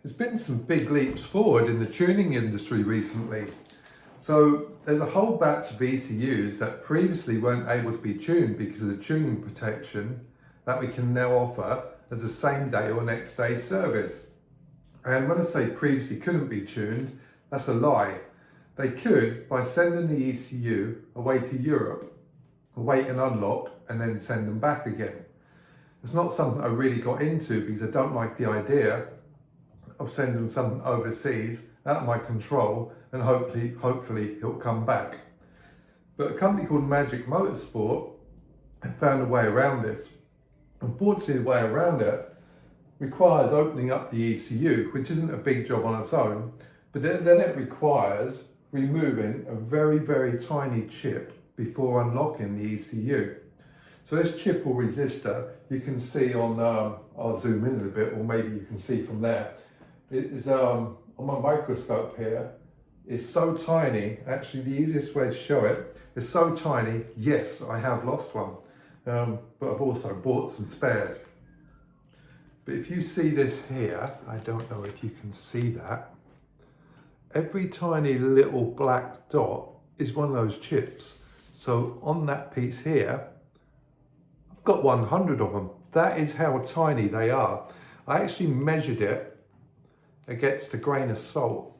There's been some big leaps forward in the tuning industry recently. So there's a whole batch of ECUs that previously weren't able to be tuned because of the tuning protection that we can now offer as a same day or next day service. And when I say previously couldn't be tuned, that's a lie. They could by sending the ECU away to Europe, wait and unlock, and then send them back again. It's not something I really got into because I don't like the idea of sending something overseas out of my control and hopefully it'll come back. But a company called Motorsport have found a way around this. Unfortunately, the way around it requires opening up the ECU, which isn't a big job on its own, but then it requires removing a very, very tiny chip before unlocking the ECU. So this chip or resistor, you can see on, I'll zoom in a little bit, or maybe you can see from there. It is on my microscope here, is so tiny. Actually, the easiest way to show it is so tiny. Yes, I have lost one, but I've also bought some spares. But if you see this here, I don't know if you can see that. Every tiny little black dot is one of those chips. So on that piece here, I've got 100 of them. That is how tiny they are. I actually measured it against a grain of salt,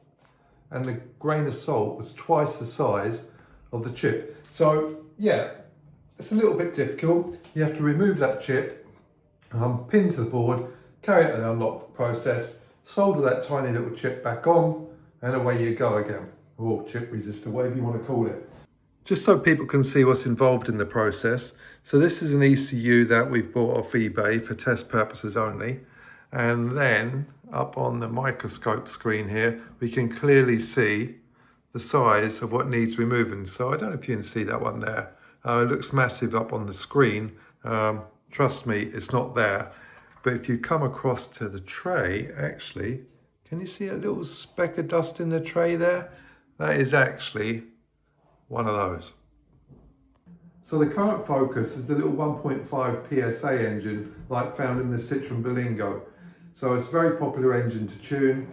and the grain of salt was twice the size of the chip. So yeah, it's a little bit difficult. You have to remove that chip, pin to the board, carry out an unlock process, solder that tiny little chip back on, and away you go again. Or chip resistor, whatever you want to call it. Just so people can see what's involved in the process. So this is an ECU that we've bought off eBay for test purposes only. And then up on the microscope screen here, we can clearly see the size of what needs removing. So I don't know if you can see that one there. It looks massive up on the screen. Trust me, it's not there. But if you come across to the tray, actually, can you see a little speck of dust in the tray there? That is actually one of those. So the current focus is the little 1.5 PSA engine like found in the Citroën Berlingo. So it's a very popular engine to tune.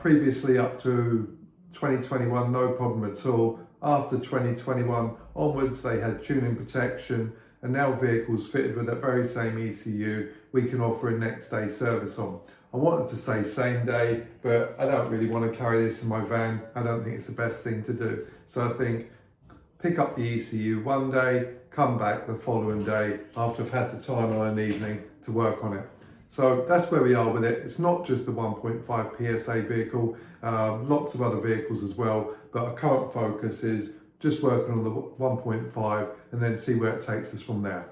Previously up to 2021, no problem at all. After 2021 onwards, they had tuning protection, and now vehicles fitted with that very same ECU, we can offer a next day service on. I wanted to say same day, but I don't really want to carry this in my van. I don't think it's the best thing to do. So I think pick up the ECU one day, come back the following day after I've had the time on an evening to work on it. So that's where we are with it. It's not just the 1.5 PSA vehicle, lots of other vehicles as well, but our current focus is just working on the 1.5 and then see where it takes us from there.